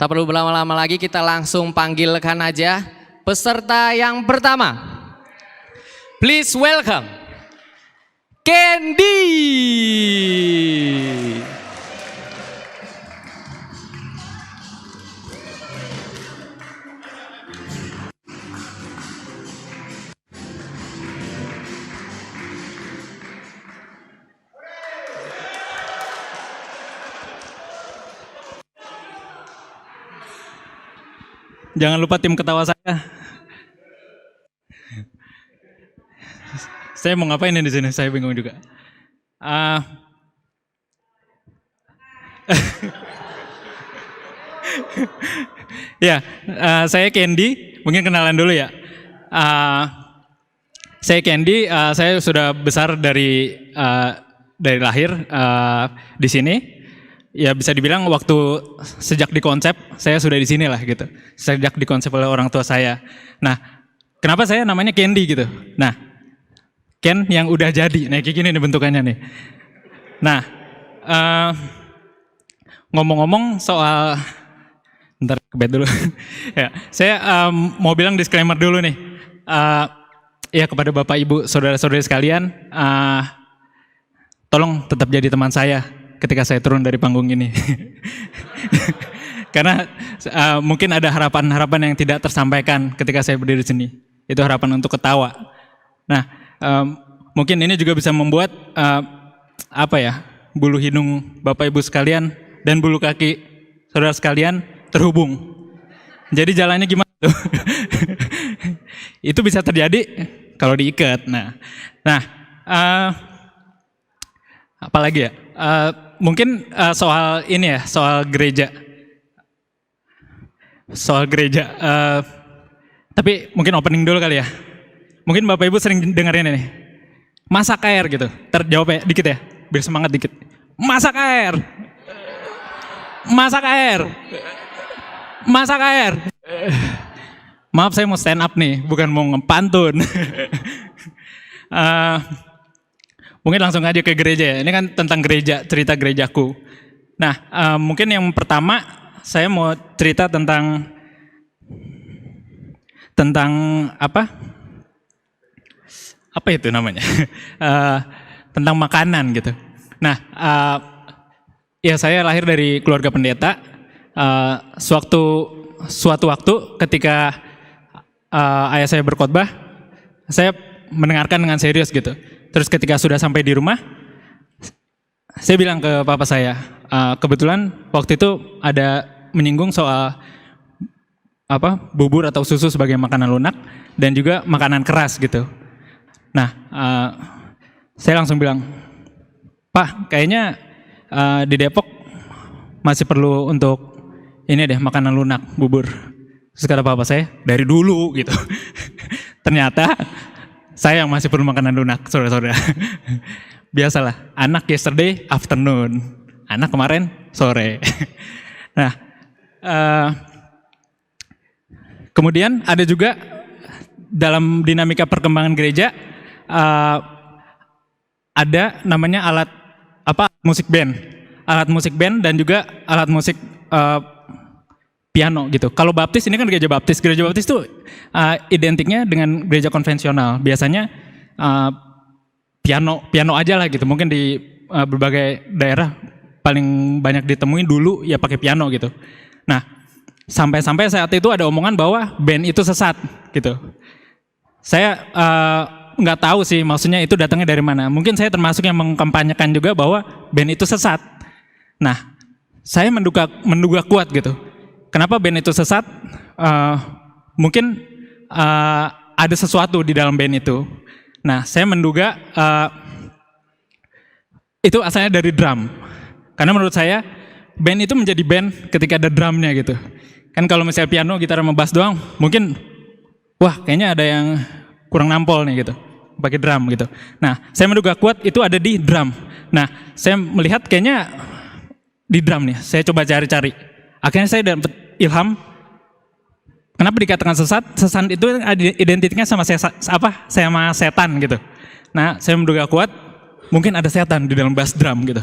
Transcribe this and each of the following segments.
Tak perlu berlama-lama lagi, kita langsung panggilkan aja peserta yang pertama. Please welcome Candy. Jangan lupa tim ketawa saya. Saya mau ngapain di sini? Saya bingung juga. Saya Candy. Mungkin kenalan dulu ya. Saya Candy. Saya sudah besar dari lahir di sini. Ya bisa dibilang waktu sejak dikonsep saya sudah di sini lah gitu. Sejak dikonsep oleh orang tua saya. Nah, kenapa saya namanya Candy gitu? Nah, Ken yang udah jadi. Nah, kayak gini nih bentukannya nih. Nah, ngomong-ngomong soal, bentar kebet dulu. Ya, saya mau bilang disclaimer dulu nih. Ya kepada Bapak Ibu, saudara-saudari sekalian, tolong tetap jadi teman saya ketika saya turun dari panggung ini. Karena mungkin ada harapan-harapan yang tidak tersampaikan ketika saya berdiri di sini. Itu harapan untuk ketawa. Nah, mungkin ini juga bisa membuat bulu hidung Bapak Ibu sekalian dan bulu kaki saudara sekalian terhubung. Jadi jalannya gimana tuh? Itu bisa terjadi kalau diikat. Nah, apalagi ya? Mungkin soal ini ya, soal gereja. Tapi mungkin opening dulu kali ya. Mungkin Bapak Ibu sering dengerin ini. Masak air gitu. Terjawab ya dikit ya, biar semangat dikit. Masak air. Masak air. Masak air. Maaf, saya mau stand up nih, bukan mau ngepantun. Mungkin langsung aja ke gereja ya. Ini kan tentang gereja, cerita gerejaku. Nah, mungkin yang pertama saya mau cerita tentang apa? Apa itu namanya? Tentang makanan gitu. Nah, ya saya lahir dari keluarga pendeta. Suatu waktu ketika ayah saya berkhotbah, saya mendengarkan dengan serius gitu. Terus ketika sudah sampai di rumah, saya bilang ke papa saya, kebetulan waktu itu ada menyinggung soal bubur atau susu sebagai makanan lunak dan juga makanan keras gitu. Nah, saya langsung bilang, Pak, kayaknya di Depok masih perlu untuk ini deh makanan lunak, bubur. Terus kata papa saya, dari dulu gitu. Ternyata saya yang masih perlu makanan lunak, saudara-saudara. Biasalah, anak yesterday afternoon, anak kemarin sore. Nah, kemudian ada juga dalam dinamika perkembangan gereja, ada namanya alat musik band dan juga alat musik piano gitu. Kalau baptis ini kan gereja baptis itu identiknya dengan gereja konvensional. Biasanya piano aja lah gitu. Mungkin di berbagai daerah paling banyak ditemuin dulu ya pakai piano gitu. Nah, sampai saat itu ada omongan bahwa band itu sesat gitu. Saya nggak tahu sih maksudnya itu datangnya dari mana. Mungkin saya termasuk yang mengkampanyekan juga bahwa band itu sesat. Nah, saya menduga kuat gitu. Kenapa band itu sesat? Mungkin ada sesuatu di dalam band itu. Nah, saya menduga itu asalnya dari drum. Karena menurut saya band itu menjadi band ketika ada drumnya gitu. Kan kalau misalnya piano, gitar sama bass doang, mungkin wah kayaknya ada yang kurang nampol nih gitu, pakai drum gitu. Nah, saya menduga kuat itu ada di drum. Nah, saya melihat kayaknya di drum nih. Saya coba cari-cari. Akhirnya saya dapat ilham. Kenapa dikatakan sesat? Sesat itu identiknya sama setan gitu. Nah, saya menduga kuat mungkin ada setan di dalam bass drum gitu.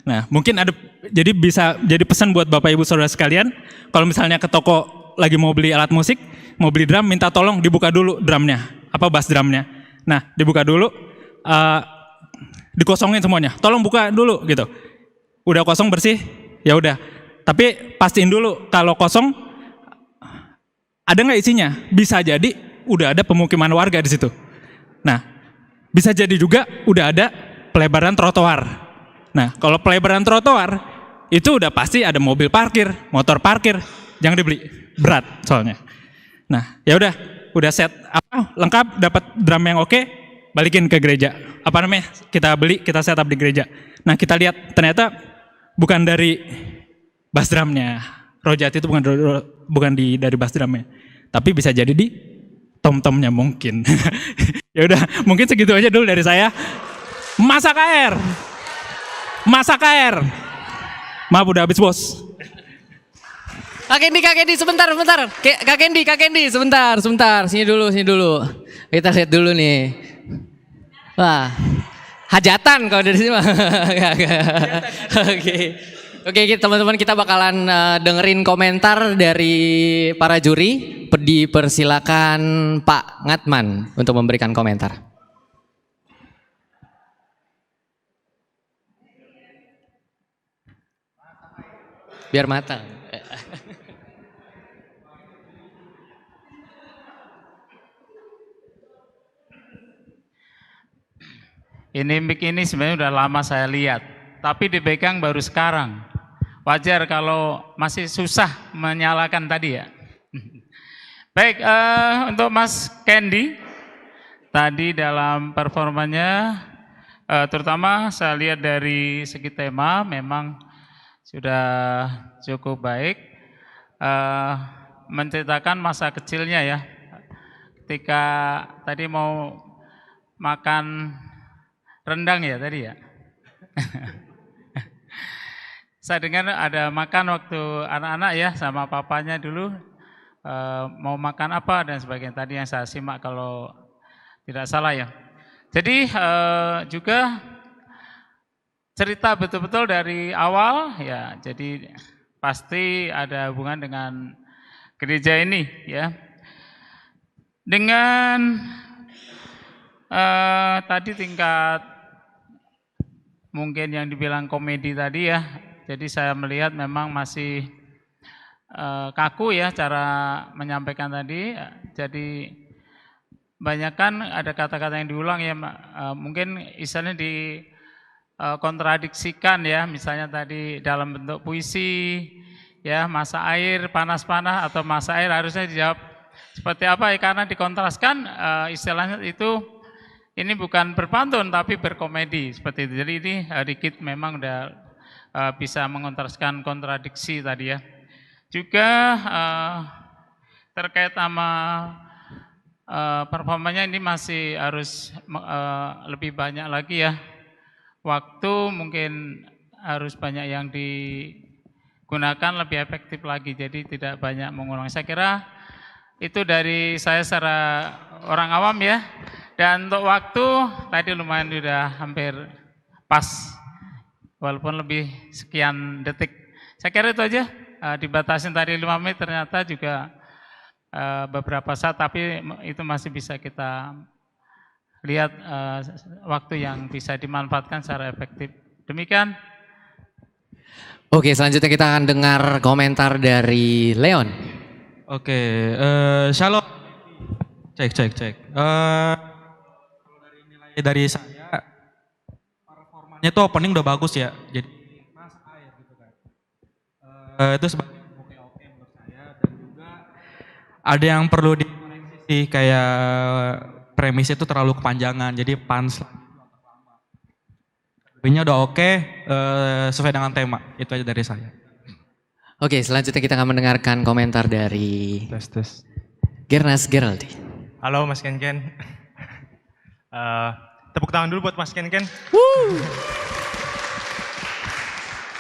Nah, mungkin ada, jadi bisa jadi pesan buat Bapak Ibu Saudara sekalian, kalau misalnya ke toko lagi mau beli alat musik, mau beli drum, minta tolong dibuka dulu drumnya, apa bass drumnya. Nah, dibuka dulu, dikosongin semuanya, tolong buka dulu gitu. Udah kosong bersih, ya udah. Tapi pastiin dulu kalau kosong ada nggak isinya? Bisa jadi udah ada pemukiman warga di situ. Nah, bisa jadi juga udah ada pelebaran trotoar. Nah, kalau pelebaran trotoar itu udah pasti ada mobil parkir, motor parkir. Jangan dibeli, berat soalnya. Nah, ya udah set apa lengkap, dapat drum yang oke, balikin ke gereja. Apa namanya? Kita beli, kita setup di gereja. Nah, kita lihat ternyata bukan dari bass drumnya. Rojati itu bukan dari bass drumnya. Tapi bisa jadi di tom-tomnya mungkin. Ya udah, mungkin segitu aja dulu dari saya. Masak air. Masak air. Maaf udah habis, Bos. Kak Kendi, sebentar. Kak Kendi, sebentar. Sini dulu. Kita lihat dulu nih. Wah, hajatan kalau dari sini mah. Oke, teman-teman, kita bakalan dengerin komentar dari para juri. Dipersilakan Pak Ngatman untuk memberikan komentar. Biar matang. Ini mic ini sebenarnya udah lama saya lihat, tapi dipegang baru sekarang. Wajar kalau masih susah menyalakan tadi ya. Baik, untuk Mas Kendi, tadi dalam performanya, terutama saya lihat dari segi tema memang sudah cukup baik, menceritakan masa kecilnya ya, ketika tadi mau makan rendang ya tadi ya. Saya dengar ada makan waktu anak-anak ya sama papanya dulu, mau makan apa dan sebagainya tadi yang saya simak kalau tidak salah ya. Jadi juga cerita betul-betul dari awal ya, jadi pasti ada hubungan dengan gereja ini ya. Dengan tadi tingkat mungkin yang dibilang komedi tadi ya, jadi saya melihat memang masih kaku ya cara menyampaikan tadi. Jadi banyak kan ada kata-kata yang diulang ya, mungkin istilahnya dikontradiksikan ya, misalnya tadi dalam bentuk puisi ya, masa air panas-panas atau masa air harusnya dijawab seperti apa ya, karena dikontraskan istilahnya itu ini bukan berpantun tapi berkomedi seperti itu. Jadi ini dikit memang udah bisa mengontraskan kontradiksi tadi ya. Juga terkait sama performanya ini masih harus lebih banyak lagi ya. Waktu mungkin harus banyak yang digunakan lebih efektif lagi, jadi tidak banyak mengulang. Saya kira itu dari saya secara orang awam ya. Dan untuk waktu tadi lumayan sudah hampir pas, walaupun lebih sekian detik. Saya kira itu aja, dibatasin tadi 5 menit ternyata juga beberapa saat, tapi itu masih bisa kita lihat waktu yang bisa dimanfaatkan secara efektif. Demikian. Oke, selanjutnya kita akan dengar komentar dari Leon. Oke, Shalom. Cek. Dari nilai dari saya, performanya tuh opening udah bagus ya. Jadi masa air gitu kan. Itu sebagai oke menurut saya, dan juga ada yang perlu dikoreksi sih, kayak premis itu terlalu kepanjangan. Jadi punchline lebihnya udah oke, sesuai dengan tema. Itu aja dari saya. Oke, selanjutnya kita akan mendengarkan komentar dari Tes. Gernas Geraldi. Halo Mas Ken. Tepuk tangan dulu buat Mas Ken.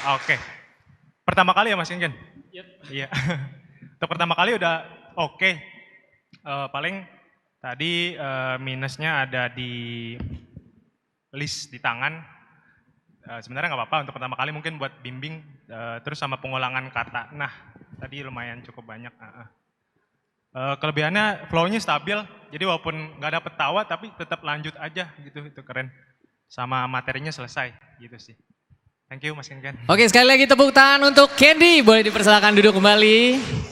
Oke. Pertama kali ya Mas Ken? Iya. Untuk pertama kali udah oke. Paling tadi minusnya ada di list di tangan. Sebenarnya nggak apa-apa untuk pertama kali mungkin buat bimbing, terus sama pengulangan kata. Nah, tadi lumayan cukup banyak. Kelebihannya flow-nya stabil, jadi walaupun nggak dapet tawa tapi tetap lanjut aja gitu, itu keren. Sama materinya selesai gitu sih. Thank you Mas Ken. Oke, sekali lagi tepuk tangan untuk Candy. Boleh dipersilakan duduk kembali.